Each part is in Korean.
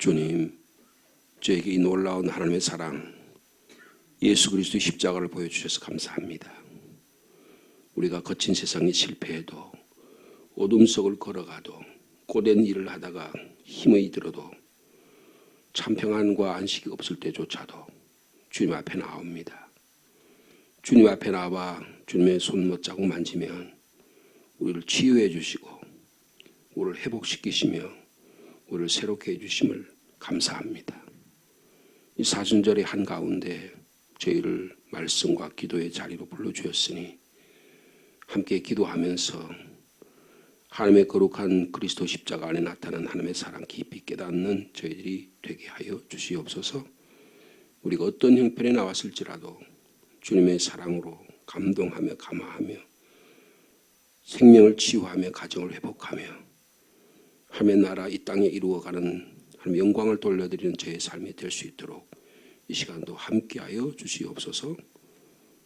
주님, 저에게 이 놀라운 하나님의 사랑, 예수 그리스도의 십자가를 보여주셔서 감사합니다. 우리가 거친 세상이 실패해도, 어둠 속을 걸어가도, 고된 일을 하다가 힘이 들어도, 참 평안과 안식이 없을 때조차도 주님 앞에 나옵니다. 주님 앞에 나와 주님의 손 못자국 만지면 우리를 치유해 주시고 우리를 회복시키시며 우리를 새롭게 해주심을 감사합니다. 이 사순절의 한가운데 저희를 말씀과 기도의 자리로 불러주셨으니 함께 기도하면서 하나님의 거룩한 그리스도 십자가 안에 나타난 하나님의 사랑 깊이 깨닫는 저희들이 되게 하여 주시옵소서. 우리가 어떤 형편에 나왔을지라도 주님의 사랑으로 감동하며 감화하며 생명을 치유하며 가정을 회복하며 하나님의 나라 이 땅에 이루어가는 하나님의 영광을 돌려드리는 저의 삶이 될 수 있도록 이 시간도 함께하여 주시옵소서.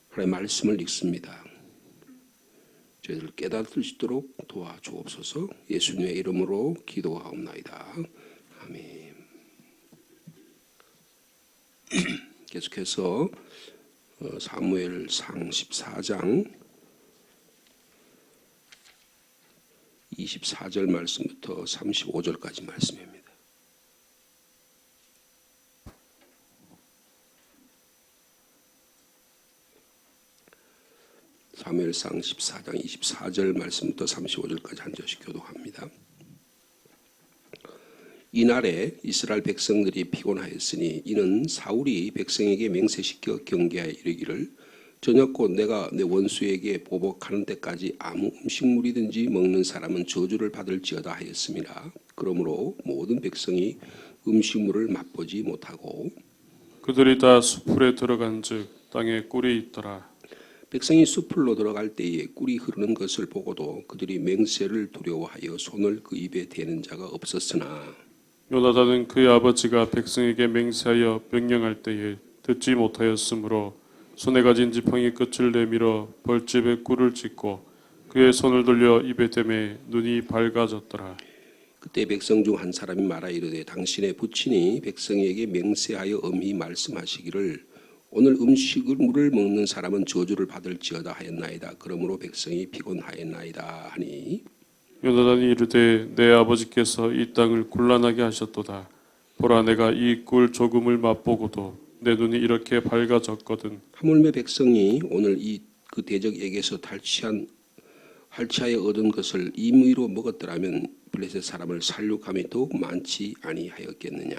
하나님의 말씀을 읽습니다. 저희들 깨닫을 수 있도록 도와주옵소서. 예수님의 이름으로 기도하옵나이다. 아멘. 계속해서 사무엘상 14장 24절 말씀부터 35절까지 말씀입니다. 사무엘상 14장 24절 말씀부터 35절까지 한 절씩 교독합니다. 이날에 이스라엘 백성들이 피곤하였으니 이는 사울이 백성에게 맹세시켜 경계하여 이르기를 저녁곧 내가 내 원수에게 보복하는 때까지 아무 음식물이든지 먹는 사람은 저주를 받을지어다 하였습니다. 그러므로 모든 백성이 음식물을 맛보지 못하고 그들이 다 수풀에 들어간즉 땅에 꿀이 있더라. 백성이 수풀로 들어갈 때에 꿀이 흐르는 것을 보고도 그들이 맹세를 두려워하여 손을 그 입에 대는 자가 없었으나 요나단은 그의 아버지가 백성에게 맹세하여 명령할 때에 듣지 못하였으므로 손에 가진 지팡이 끝을 내밀어 벌집에 꿀을 찍고 그의 손을 돌려 입에 대매 눈이 밝아졌더라. 그때 백성 중 한 사람이 말하 이르되 당신의 부친이 백성에게 맹세하여 엄히 말씀하시기를 오늘 물을 먹는 사람은 저주를 받을지어다 하였나이다. 그러므로 백성이 피곤하였나이다 하니 요나단이 이르되 내 아버지께서 이 땅을 곤란하게 하셨도다. 보라 내가 이 꿀 조금을 맛보고도 내 눈이 이렇게 밝아졌거든. 하물며 백성이 오늘 그 대적에게서 할취하여 얻은 것을 임의로 먹었더라면 블레셋 사람을 살육함이 더욱 많지 아니하였겠느냐.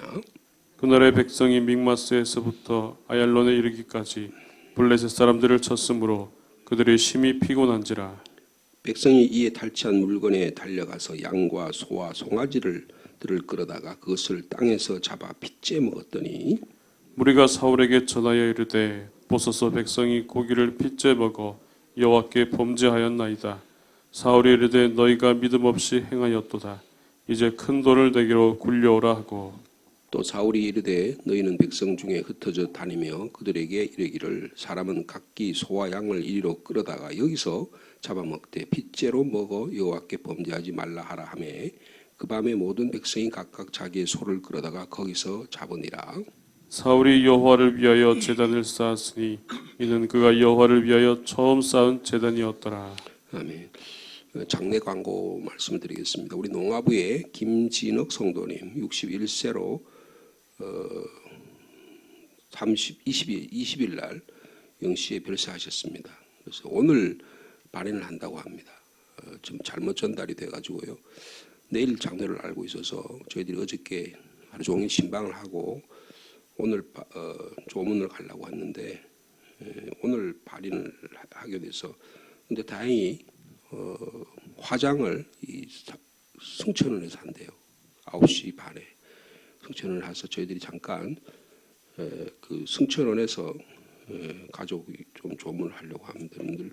그날의 백성이 믹마스에서부터 아얄론에 이르기까지 블레셋 사람들을 쳤으므로 그들이 심히 피곤한지라. 백성이 이에 탈취한 물건에 달려가서 양과 소와 송아지를 끌어다가 그것을 땅에서 잡아 핏째 먹었더니 무리가 사울에게 전하여 이르되 보소서 백성이 고기를 핏째 먹어 여호와께 범죄하였나이다. 사울이 이르되 너희가 믿음 없이 행하였도다. 이제 큰 돌을 내게로 굴려오라 하고 또 사울이 이르되 너희는 백성 중에 흩어져 다니며 그들에게 이르기를 사람은 각기 소와 양을 이리로 끌어다가 여기서 잡아먹되 핏째로 먹어 여호와께 범죄하지 말라 하라 하매 그 밤에 모든 백성이 각각 자기의 소를 끌어다가 거기서 잡으니라. 사울이 여호와를 위하여 제단을 쌓았으니 이는 그가 여호와를 위하여 처음 쌓은 제단이었더라. 아멘. 장례 광고 말씀을 드리겠습니다. 우리 농아부의 김진욱 성도님 61세로 20일 날 영시에 별세하셨습니다. 그래서 오늘 발인을 한다고 합니다. 좀 잘못 전달이 돼가지고요. 내일 장례를 알고 있어서 저희들이 어저께 하루 종일 신방을 하고 오늘 조문을 가려고 했는데 오늘 발인을 하게 돼서 근데 다행히 화장을 이 승천원에서 한대요. 9시 반에 승천원을 해서 저희들이 잠깐 그 승천원에서 가족이 좀 조문을 하려고 합니다. 여러분들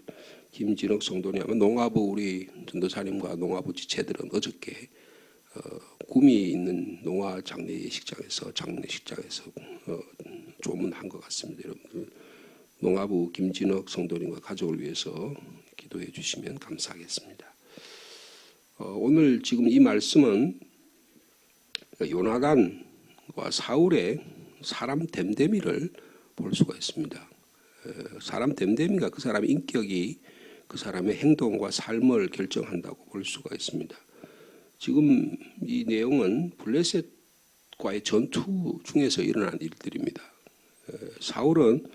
김진욱 성도님 아마 농아부 우리 전도사님과 농아부 지체들은 어저께 구미 있는 농아 장례식장에서 조문한 것 같습니다. 여러분들 농아부 김진욱 성도님과 가족을 위해서 기도해 주시면 감사하겠습니다. 오늘 지금 이 말씀은 요나단 사울의 사람 됨됨이를 볼 수가 있습니다. 사람 됨됨이가 그 사람의 인격이 그 사람의 행동과 삶을 결정한다고 볼 수가 있습니다. 지금 이 내용은 블레셋과의 전투 중에서 일어난 일들입니다. 사울은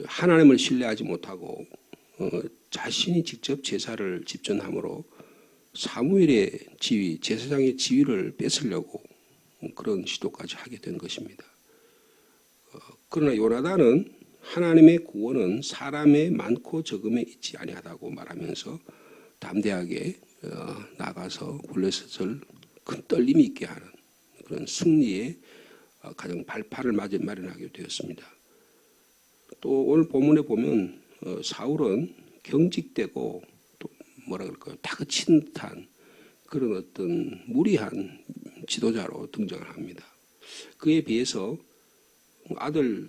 하나님을 신뢰하지 못하고 자신이 직접 제사를 집전함으로 사무엘의 지위, 제사장의 지위를 뺏으려고 그런 시도까지 하게 된 것입니다. 그러나 요나단은 하나님의 구원은 사람의 많고 적음에 있지 아니하다고 말하면서 담대하게 나가서 블레셋을 큰 떨림이 있게 하는 그런 승리의 가장 발판을 마련하게 되었습니다. 또 오늘 본문에 보면 사울은 경직되고 또 뭐라 그럴까요? 다그친 듯한 그런 어떤 무리한 지도자로 등장을 합니다. 그에 비해서 아들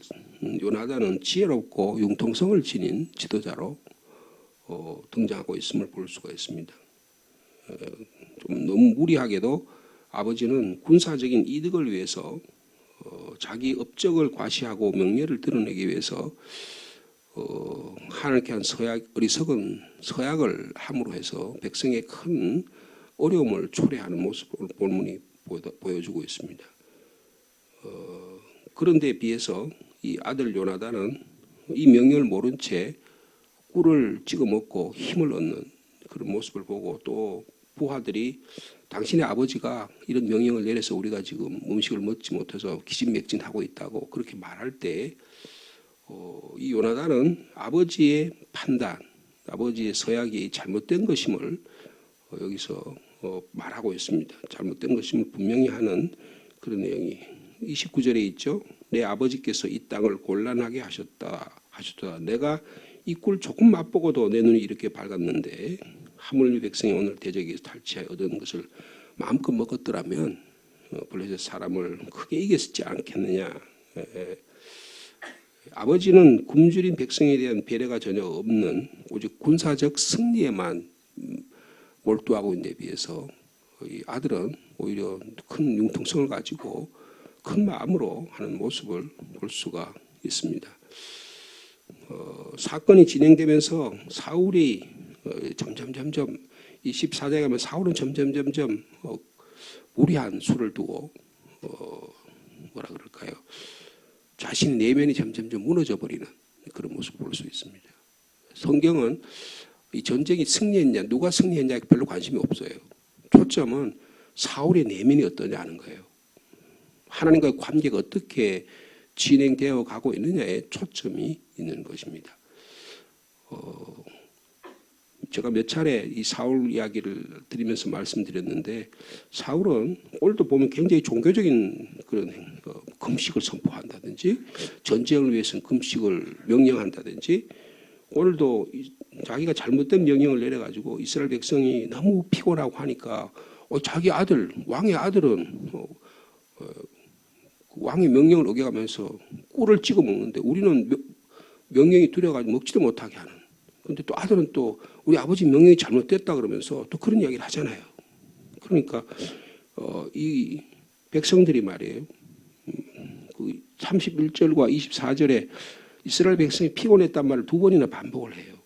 요나단은 지혜롭고 융통성을 지닌 지도자로 등장하고 있음을 볼 수가 있습니다. 좀 너무 무리하게도 아버지는 군사적인 이득을 위해서 자기 업적을 과시하고 명예를 드러내기 위해서 하나님께 한 어리석은 서약을 함으로 해서 백성의 큰 어려움을 초래하는 모습을 본문이 보여주고 있습니다. 그런데 비해서 이 아들 요나단은 이 명령을 모른 채 꿀을 찍어 먹고 힘을 얻는 그런 모습을 보고 또 부하들이 당신의 아버지가 이런 명령을 내려서 우리가 지금 음식을 먹지 못해서 기진맥진하고 있다고 그렇게 말할 때 이 요나단은 아버지의 판단, 아버지의 서약이 잘못된 것임을 여기서 말하고 있습니다. 잘못된 것임을 분명히 하는 그런 내용이 29절에 있죠. 내 아버지께서 이 땅을 곤란하게 하셨다. 내가 이 꿀 조금 맛보고도 내 눈이 이렇게 밝았는데 하물며 백성이 오늘 대적에서 탈취하여 얻은 것을 마음껏 먹었더라면 블레셋 사람을 크게 이겼지 않겠느냐. 아버지는 굶주린 백성에 대한 배려가 전혀 없는 오직 군사적 승리에만 몰두하고 있는 데 비해서 이 아들은 오히려 큰 융통성을 가지고 큰 마음으로 하는 모습을 볼 수가 있습니다. 사건이 진행되면서 사울이 점점 이 14장에 가면 사울은 점점 무리한 수를 두고 뭐라 그럴까요? 자신의 내면이 점점 무너져 버리는 그런 모습을 볼 수 있습니다. 성경은 이 전쟁이 승리했냐, 누가 승리했냐에 별로 관심이 없어요. 초점은 사울의 내면이 어떠냐는 거예요. 하나님과의 관계가 어떻게 진행되어 가고 있느냐에 초점이 있는 것입니다. 제가 몇 차례 이 사울 이야기를 드리면서 말씀드렸는데 사울은 오늘도 보면 굉장히 종교적인 그런 금식을 선포한다든지 전쟁을 위해서는 금식을 명령한다든지 오늘도 자기가 잘못된 명령을 내려가지고 이스라엘 백성이 너무 피곤하고 하니까 자기 아들 왕의 아들은 왕의 명령을 어겨가면서 꿀을 찍어 먹는데 우리는 명령이 두려워가지고 먹지도 못하게 하는. 그런데 또 아들은 또 우리 아버지 명령이 잘못됐다 그러면서 또 그런 이야기를 하잖아요. 그러니까 이 백성들이 말이에요. 그 31절과 24절에 이스라엘 백성이 피곤했단 말을 두 번이나 반복을 해요.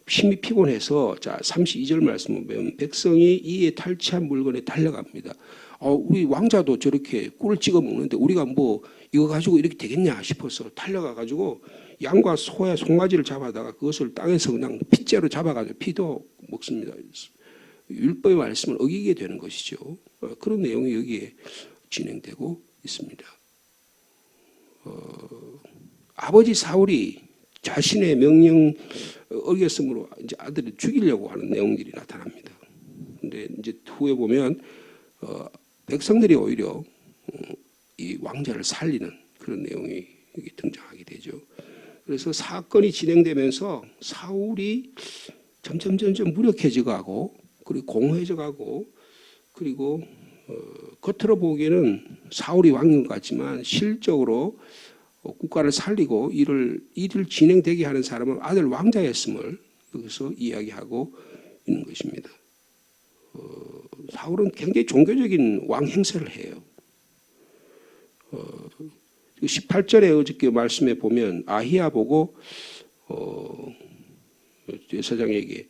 심히 피곤해서 자 32절 말씀을 보면 백성이 이에 탈취한 물건에 달려갑니다. 우리 왕자도 저렇게 꿀을 찍어 먹는데 우리가 뭐 이거 가지고 이렇게 되겠냐 싶어서 달려가 가지고 양과 소의 송아지를 잡아다가 그것을 땅에서 그냥 핏째로 잡아가지고 피도 먹습니다. 율법의 말씀을 어기게 되는 것이죠. 그런 내용이 여기에 진행되고 있습니다. 아버지 사울이 자신의 명령 어겼으므로 이제 아들을 죽이려고 하는 내용들이 나타납니다. 근데 이제 후에 보면 백성들이 오히려 이 왕자를 살리는 그런 내용이 여기 등장하게 되죠. 그래서 사건이 진행되면서 사울이 점점 무력해져 가고 그리고 공허해져 가고 그리고 겉으로 보기에는 사울이 왕인 것 같지만 실적으로 국가를 살리고 일을 진행되게 하는 사람은 아들 왕자였음을 여기서 이야기하고 있는 것입니다. 사울은 굉장히 종교적인 왕 행세를 해요. 18절에 어저께 말씀에 보면 아히야 보고 제사장에게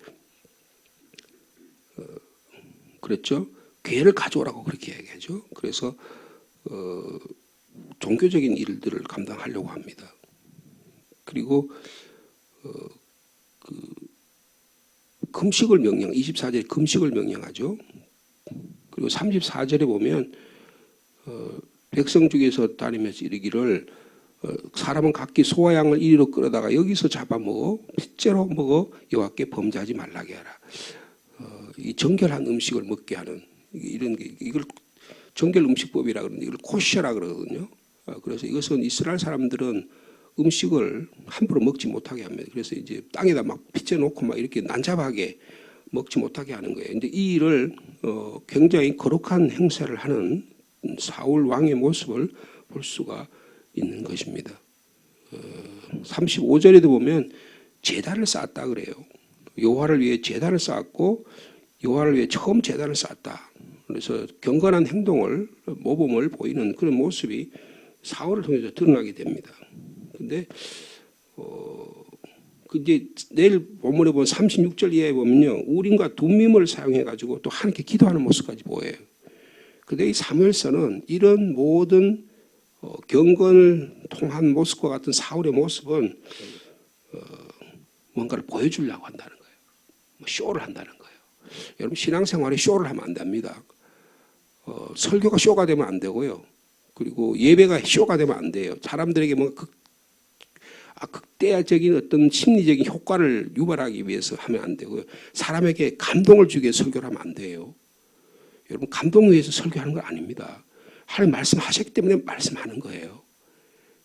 그랬죠. 괴를 가져오라고 그렇게 얘기하죠. 그래서 종교적인 일들을 감당하려고 합니다. 그리고 금식을 24절에 금식을 명령하죠. 그리고 34절에 보면 백성 중에서 다니면서 이르기를 사람은 각기 소와 양을 이리로 끌어다가 여기서 잡아먹어 핏째로 먹어 여호와께 범죄하지 말라게 하라. 이 정결한 음식을 먹게 하는 이런 게 이걸 정결 음식법이라 그러는데 이걸 코셔라 그러거든요. 그래서 이것은 이스라엘 사람들은 음식을 함부로 먹지 못하게 합니다. 그래서 이제 땅에다 막 빚져 놓고 막 이렇게 난잡하게 먹지 못하게 하는 거예요. 근데 이 일을 굉장히 거룩한 행세를 하는 사울 왕의 모습을 볼 수가 있는 것입니다. 35절에도 보면 제단을 쌓았다 그래요. 여호와를 위해 제단을 쌓았고 여호와를 위해 처음 제단을 쌓았다. 그래서 경건한 행동을 모범을 보이는 그런 모습이 사울을 통해서 드러나게 됩니다. 근데 이제 내일 본문에 보면 36절 이하에 보면요, 우림과 둠밈을 사용해 가지고 또 하나님께 기도하는 모습까지 보여요. 근데 이 사무엘서는 이런 모든 경건을 통한 모습과 같은 사울의 모습은 뭔가를 보여주려고 한다는 거예요. 쇼를 한다는 거예요. 여러분 신앙생활에 쇼를 하면 안 됩니다. 설교가 쇼가 되면 안 되고요. 그리고 예배가 쇼가 되면 안 돼요. 사람들에게 뭔가 극대적인 어떤 심리적인 효과를 유발하기 위해서 하면 안 되고요. 사람에게 감동을 주기 위해서 설교를 하면 안 돼요. 여러분 감동을 위해서 설교하는 건 아닙니다. 하나님 말씀하셨기 때문에 말씀하는 거예요.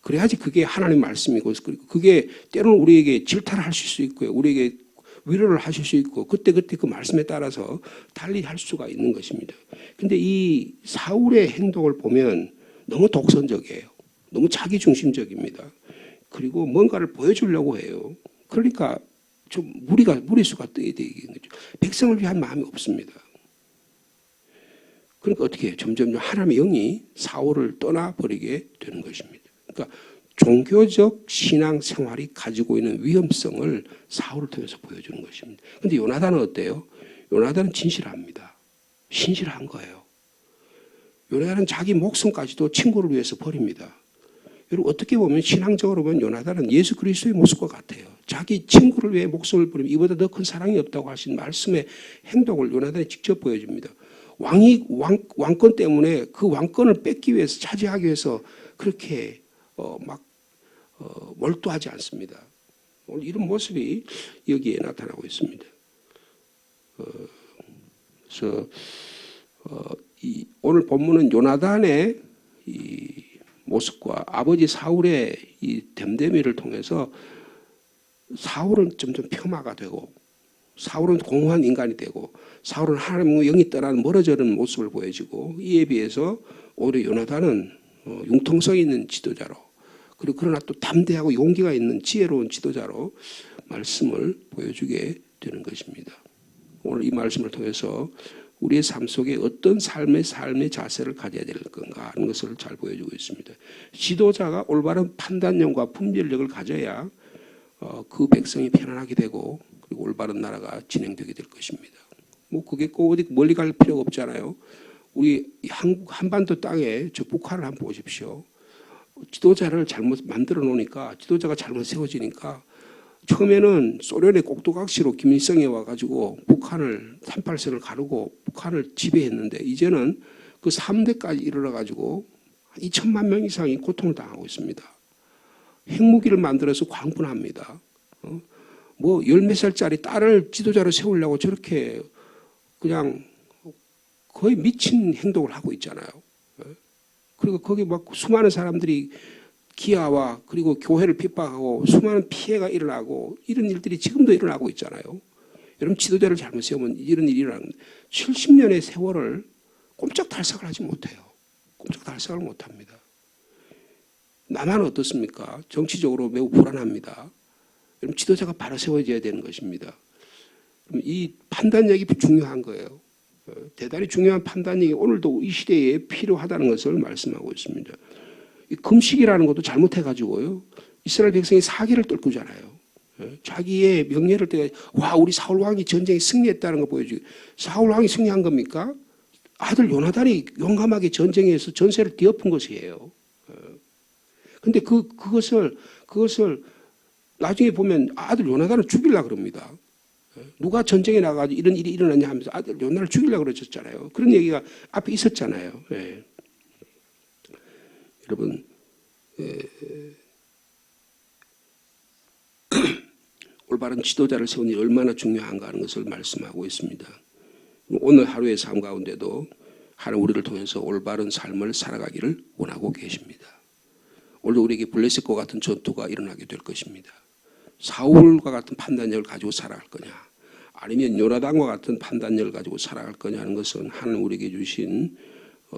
그래야지 그게 하나님 말씀이고 그게 때로는 우리에게 질타를 하실 수 있고요. 우리에게 위로를 하실 수 있고 그때그때 그 말씀에 따라서 달리 할 수가 있는 것입니다. 그런데 이 사울의 행동을 보면 너무 독선적이에요. 너무 자기중심적입니다. 그리고 뭔가를 보여주려고 해요. 그러니까 좀 무리수가 떠야 되는 거죠. 백성을 위한 마음이 없습니다. 그러니까 어떻게 해요? 점점 하나님의 영이 사울을 떠나버리게 되는 것입니다. 그러니까 종교적 신앙 생활이 가지고 있는 위험성을 사울을 통해서 보여주는 것입니다. 그런데 요나단은 어때요? 요나단은 진실합니다. 신실한 거예요. 요나단은 자기 목숨까지도 친구를 위해서 버립니다. 여러분 어떻게 보면 신앙적으로 보면 요나단은 예수 그리스도의 모습과 같아요. 자기 친구를 위해 목숨을 버리면 이보다 더 큰 사랑이 없다고 하신 말씀의 행동을 요나단이 직접 보여줍니다. 왕권 때문에 그 왕권을 뺏기 위해서 차지하기 위해서 그렇게 몰두하지 않습니다. 오늘 이런 모습이 여기에 나타나고 있습니다. 그래서 오늘 본문은 요나단의 이 모습과 아버지 사울의 이 됨됨이를 통해서 사울은 점점 폄하가 되고 사울은 공허한 인간이 되고 사울은 하나님의 영이 떠나는 멀어지는 모습을 보여주고 이에 비해서 오히려 요나단은 융통성 있는 지도자로 그리고 그러나 또 담대하고 용기가 있는 지혜로운 지도자로 말씀을 보여주게 되는 것입니다. 오늘 이 말씀을 통해서 우리의 삶 속에 어떤 삶의 자세를 가져야 될 건가 하는 것을 잘 보여주고 있습니다. 지도자가 올바른 판단력과 분별력을 가져야 그 백성이 편안하게 되고 그리고 올바른 나라가 진행되게 될 것입니다. 뭐 그게 꼭 어디 멀리 갈 필요가 없잖아요. 우리 한반도 땅에 저 북한을 한번 보십시오. 지도자를 잘못 만들어 놓으니까 지도자가 잘못 세워지니까 처음에는 소련의 꼭두각시로 김일성이 와가지고 북한을 38선을 가르고 북한을 지배했는데 이제는 그 3대까지 이르러가지고 2천만 명 이상이 고통을 당하고 있습니다. 핵무기를 만들어서 광분합니다. 뭐 10몇 살짜리 딸을 지도자로 세우려고 저렇게 그냥 거의 미친 행동을 하고 있잖아요. 그리고 거기 막 수많은 사람들이 기아와 그리고 교회를 핍박하고 수많은 피해가 일어나고 이런 일들이 지금도 일어나고 있잖아요. 여러분 지도자를 잘못 세우면 이런 일이 일어나는 70년의 세월을 꼼짝달싹을 하지 못해요. 꼼짝달싹을 못합니다. 남한은 어떻습니까? 정치적으로 매우 불안합니다. 여러분 지도자가 바로 세워져야 되는 것입니다. 이 판단력이 중요한 거예요. 대단히 중요한 판단력이 오늘도 이 시대에 필요하다는 것을 말씀하고 있습니다. 이 금식이라는 것도 잘못해가지고요. 이스라엘 백성이 사기를 떨구잖아요. 자기의 명예를 때, 와, 우리 사울 왕이 전쟁에 승리했다는 거 보여주고, 사울 왕이 승리한 겁니까? 아들 요나단이 용감하게 전쟁에서 전세를 뒤엎은 것이에요. 근데 그것을 나중에 보면 아들 요나단을 죽이려고 그럽니다. 누가 전쟁에 나가지고 이런 일이 일어났냐 하면서 아들 요나단을 죽이려고 그러셨잖아요. 그런 얘기가 앞에 있었잖아요. 여러분, 올바른 지도자를 세우는 일이 얼마나 중요한가 하는 것을 말씀하고 있습니다. 오늘 하루의 삶 가운데도 하나님 우리를 통해서 올바른 삶을 살아가기를 원하고 계십니다. 오늘 우리에게 블레셋과 같은 전투가 일어나게 될 것입니다. 사울과 같은 판단력을 가지고 살아갈 거냐, 아니면 요나단과 같은 판단력을 가지고 살아갈 거냐 하는 것은 하나님 우리에게 주신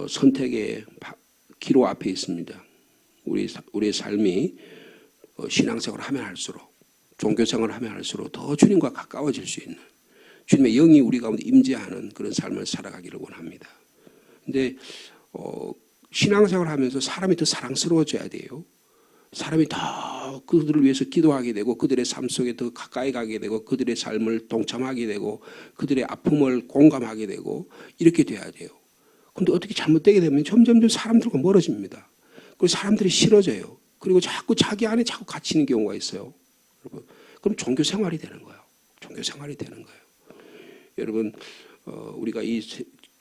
선택의 기로 앞에 있습니다. 우리의 삶이 신앙생활을 하면 할수록, 종교생활을 하면 할수록 더 주님과 가까워질 수 있는, 주님의 영이 우리 가운데 임재하는 그런 삶을 살아가기를 원합니다. 근데 신앙생활을 하면서 사람이 더 사랑스러워져야 돼요. 사람이 더 그들을 위해서 기도하게 되고, 그들의 삶 속에 더 가까이 가게 되고, 그들의 삶을 동참하게 되고, 그들의 아픔을 공감하게 되고, 이렇게 돼야 돼요. 근데 어떻게 잘못되게 되면 점점 사람들과 멀어집니다. 그리고 사람들이 싫어져요. 그리고 자꾸 자기 안에 자꾸 갇히는 경우가 있어요. 여러분, 그럼 종교 생활이 되는 거예요. 종교 생활이 되는 거예요. 여러분, 우리가 이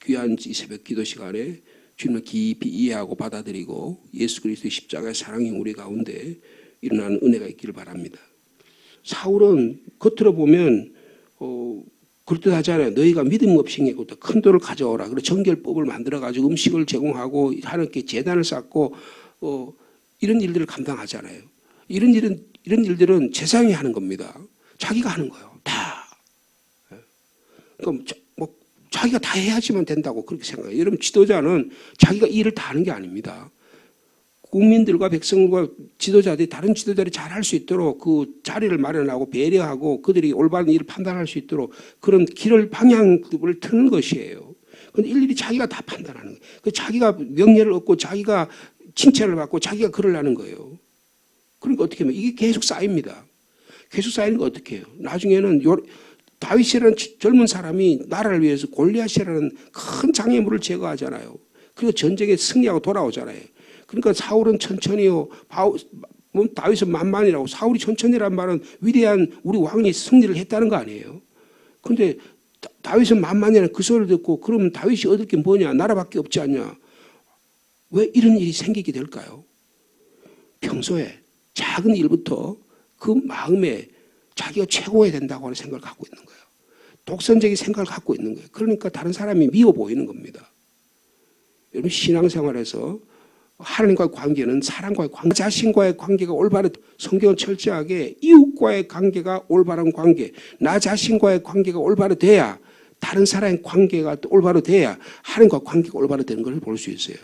귀한 이 새벽 기도 시간에 주님을 깊이 이해하고 받아들이고 예수 그리스도의 십자가의 사랑이 우리 가운데 일어나는 은혜가 있기를 바랍니다. 사울은 겉으로 보면 그럴듯하잖아요. 너희가 믿음 없이 큰 돌을 가져오라. 그리고 정결법을 만들어가지고 음식을 제공하고 하나님께 제단을 쌓고 이런 일들을 감당하잖아요. 이런 일들은 제사장이 하는 겁니다. 자기가 하는 거예요. 다. 그럼 자기가 다 해야지만 된다고 그렇게 생각해요. 여러분, 지도자는 자기가 이 일을 다 하는 게 아닙니다. 국민들과 백성과 지도자들이 다른 지도자들이 잘할 수 있도록 그 자리를 마련하고 배려하고 그들이 올바른 일을 판단할 수 있도록 그런 길을 방향을 트는 것이에요. 그런데 일일이 자기가 다 판단하는 거예요. 그 자기가 명예를 얻고 자기가 칭찬을 받고 자기가 그러려는 거예요. 그러니까 어떻게 하면 이게 계속 쌓입니다. 계속 쌓이는 거 어떻게 해요? 나중에는 다윗이라는 젊은 사람이 나라를 위해서 골리앗이라는 큰 장애물을 제거하잖아요. 그리고 전쟁에 승리하고 돌아오잖아요. 그러니까 사울은 천천히요, 다윗은 만만이라고. 사울이 천천히란 말은 위대한 우리 왕이 승리를 했다는 거 아니에요. 그런데 다윗은 만만이라는 그 소리를 듣고, 그러면 다윗이 얻을 게 뭐냐, 나라밖에 없지 않냐. 왜 이런 일이 생기게 될까요? 평소에 작은 일부터 그 마음에 자기가 최고해야 된다고 하는 생각을 갖고 있는 거예요. 독선적인 생각을 갖고 있는 거예요. 그러니까 다른 사람이 미워 보이는 겁니다. 여러분, 신앙생활에서 하나님과의 관계는 사람과의 관계, 자신과의 관계가 올바른, 성경은 철저하게 이웃과의 관계가 올바른 관계, 나 자신과의 관계가 올바로 돼야, 다른 사람의 관계가 올바로 돼야 하나님과 관계가 올바로 되는 것을 볼 수 있어요.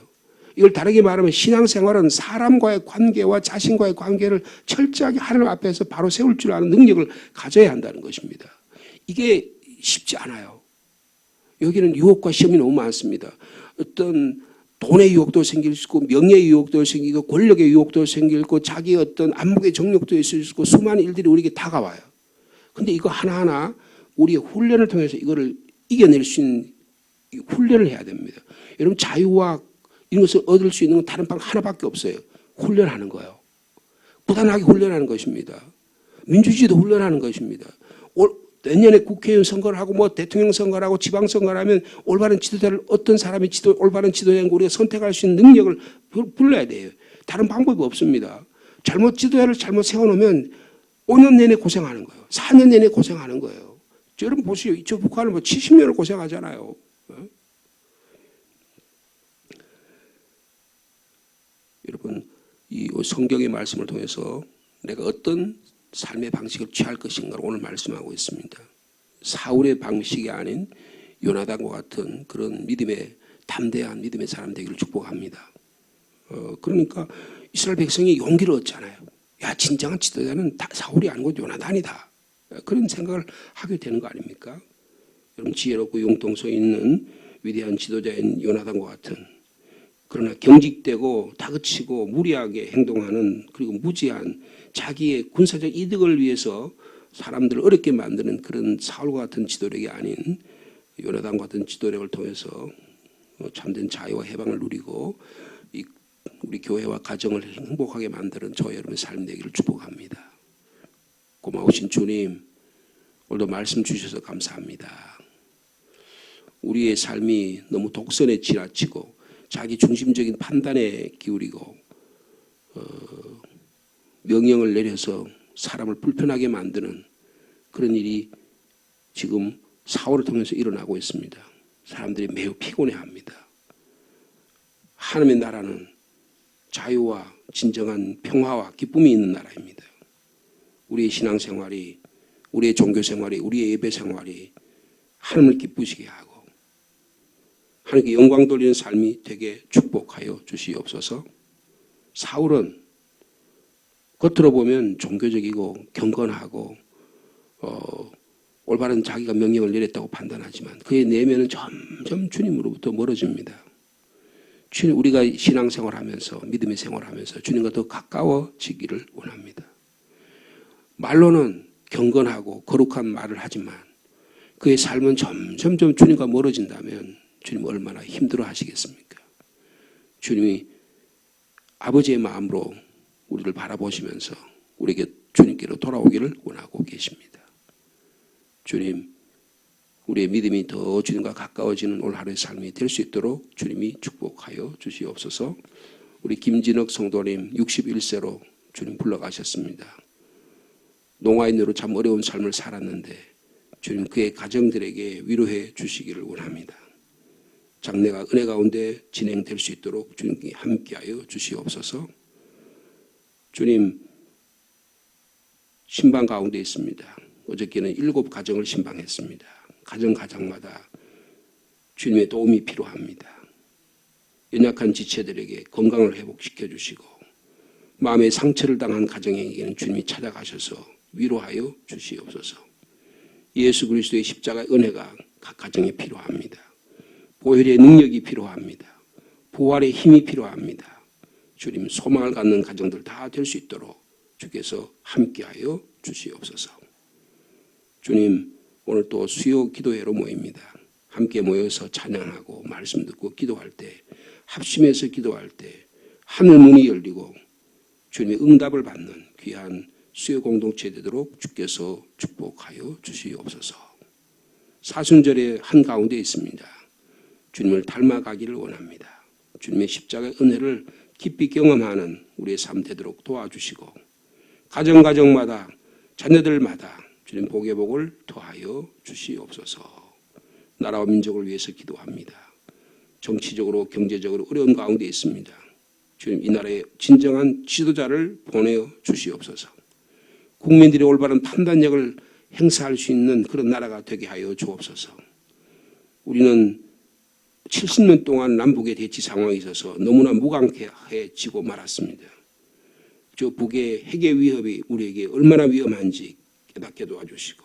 이걸 다르게 말하면 신앙생활은 사람과의 관계와 자신과의 관계를 철저하게 하나님 앞에서 바로 세울 줄 아는 능력을 가져야 한다는 것입니다. 이게 쉽지 않아요. 여기는 유혹과 시험이 너무 많습니다. 어떤 돈의 유혹도 생길 수 있고, 명예의 유혹도 생기고, 권력의 유혹도 생기고, 자기의 어떤 안목의 정욕도 있을 수 있고, 수많은 일들이 우리에게 다가와요. 그런데 이거 하나하나 우리의 훈련을 통해서 이거를 이겨낼 수 있는 훈련을 해야 됩니다. 여러분, 자유와 이런 것을 얻을 수 있는 건 다른 방 하나밖에 없어요. 훈련하는 거예요. 부단하게 훈련하는 것입니다. 민주주의도 훈련하는 것입니다. 내년에 국회의원 선거를 하고 대통령 선거를 하고 지방 선거를 하면 올바른 지도자를, 어떤 사람이 올바른 지도자인 우리가 선택할 수 있는 능력을 불러야 돼요. 다른 방법이 없습니다. 지도자를 잘못 세워놓으면 5년 내내 고생하는 거예요. 4년 내내 고생하는 거예요. 여러분 보시죠. 저 북한은 70년을 고생하잖아요. 여러분, 이 성경의 말씀을 통해서 내가 어떤 삶의 방식을 취할 것인가를 오늘 말씀하고 있습니다. 사울의 방식이 아닌 요나단과 같은 그런 믿음의, 담대한 믿음의 사람 되기를 축복합니다. 그러니까 이스라엘 백성이 용기를 얻잖아요. 야, 진정한 지도자는 사울이 아니고 요나단이다. 그런 생각을 하게 되는 거 아닙니까? 여러분, 지혜롭고 융통성 있는 위대한 지도자인 요나단과 같은 그러나 경직되고 다그치고 무리하게 행동하는, 그리고 무지한 자기의 군사적 이득을 위해서 사람들을 어렵게 만드는 그런 사울과 같은 지도력이 아닌 요나단과 같은 지도력을 통해서 참된 자유와 해방을 누리고 우리 교회와 가정을 행복하게 만드는 저와 여러분의 삶 되기를 축복합니다. 고마우신 주님, 오늘도 말씀 주셔서 감사합니다. 우리의 삶이 너무 독선에 지나치고 자기 중심적인 판단에 기울이고 명령을 내려서 사람을 불편하게 만드는 그런 일이 지금 사울을 통해서 일어나고 있습니다. 사람들이 매우 피곤해합니다. 하나님의 나라는 자유와 진정한 평화와 기쁨이 있는 나라입니다. 우리의 신앙생활이, 우리의 종교생활이, 우리의 예배생활이 하나님을 기쁘시게 하고 하나님께 영광 돌리는 삶이 되게 축복하여 주시옵소서. 사울은 겉으로 보면 종교적이고 경건하고 올바른 자기가 명령을 내렸다고 판단하지만 그의 내면은 점점 주님으로부터 멀어집니다. 주님, 우리가 신앙생활하면서 믿음의 생활하면서 주님과 더 가까워지기를 원합니다. 말로는 경건하고 거룩한 말을 하지만 그의 삶은 점점 주님과 멀어진다면 주님 얼마나 힘들어 하시겠습니까? 주님이 아버지의 마음으로 우리를 바라보시면서 우리에게 주님께로 돌아오기를 원하고 계십니다. 주님, 우리의 믿음이 더 주님과 가까워지는 오늘 하루의 삶이 될 수 있도록 주님이 축복하여 주시옵소서. 우리 김진혁 성도님 61세로 주님 불러가셨습니다. 농아인으로 참 어려운 삶을 살았는데 주님 그의 가정들에게 위로해 주시기를 원합니다. 장래가 은혜 가운데 진행될 수 있도록 주님께 함께하여 주시옵소서. 주님, 신방 가운데 있습니다. 어저께는 7 가정을 신방했습니다. 가정마다 주님의 도움이 필요합니다. 연약한 지체들에게 건강을 회복시켜 주시고 마음의 상처를 당한 가정에게는 주님이 찾아가셔서 위로하여 주시옵소서. 예수 그리스도의 십자가의 은혜가 각 가정에 필요합니다. 보혈의 능력이 필요합니다. 부활의 힘이 필요합니다. 주님, 소망을 갖는 가정들 다 될 수 있도록 주께서 함께하여 주시옵소서. 주님, 오늘 또 수요 기도회로 모입니다. 함께 모여서 찬양하고 말씀 듣고 기도할 때, 합심해서 기도할 때 하늘 문이 열리고 주님의 응답을 받는 귀한 수요 공동체 되도록 주께서 축복하여 주시옵소서. 사순절의 한가운데 있습니다. 주님을 닮아가기를 원합니다. 주님의 십자가의 은혜를 깊이 경험하는 우리의 삶 되도록 도와주시고 가정마다 자녀들마다 주님 복의 복을 더하여 주시옵소서. 나라와 민족을 위해서 기도합니다. 정치적으로 경제적으로 어려운 가운데 있습니다. 주님, 이 나라에 진정한 지도자를 보내어 주시옵소서. 국민들이 올바른 판단력을 행사할 수 있는 그런 나라가 되게 하여 주옵소서. 우리는 70년 동안 남북의 대치 상황에 있어서 너무나 무감해지고 말았습니다. 저 북의 핵의 위협이 우리에게 얼마나 위험한지 깨닫게 도와주시고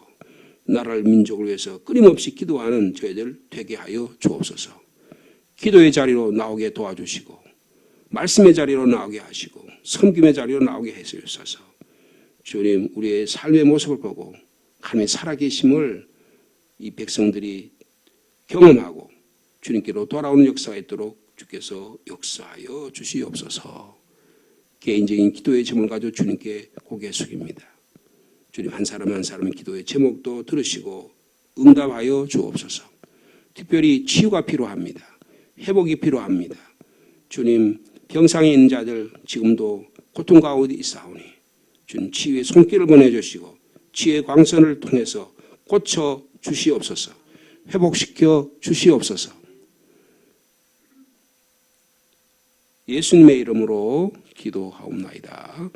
나라를 민족을 위해서 끊임없이 기도하는 저희들 되게 하여 주옵소서. 기도의 자리로 나오게 도와주시고 말씀의 자리로 나오게 하시고 섬김의 자리로 나오게 해주셔서 주님, 우리의 삶의 모습을 보고 하나님의 살아계심을 이 백성들이 경험하고 주님께로 돌아오는 역사가 있도록 주께서 역사하여 주시옵소서. 개인적인 기도의 제목을 가지고 주님께 고개 숙입니다. 주님, 한 사람 한 사람의 기도의 제목도 들으시고 응답하여 주옵소서. 특별히 치유가 필요합니다. 회복이 필요합니다. 주님, 병상에 있는 자들 지금도 고통 가운데 있사오니 주님, 치유의 손길을 보내주시고 치유의 광선을 통해서 고쳐 주시옵소서. 회복시켜 주시옵소서. 예수님의 이름으로 기도하옵나이다.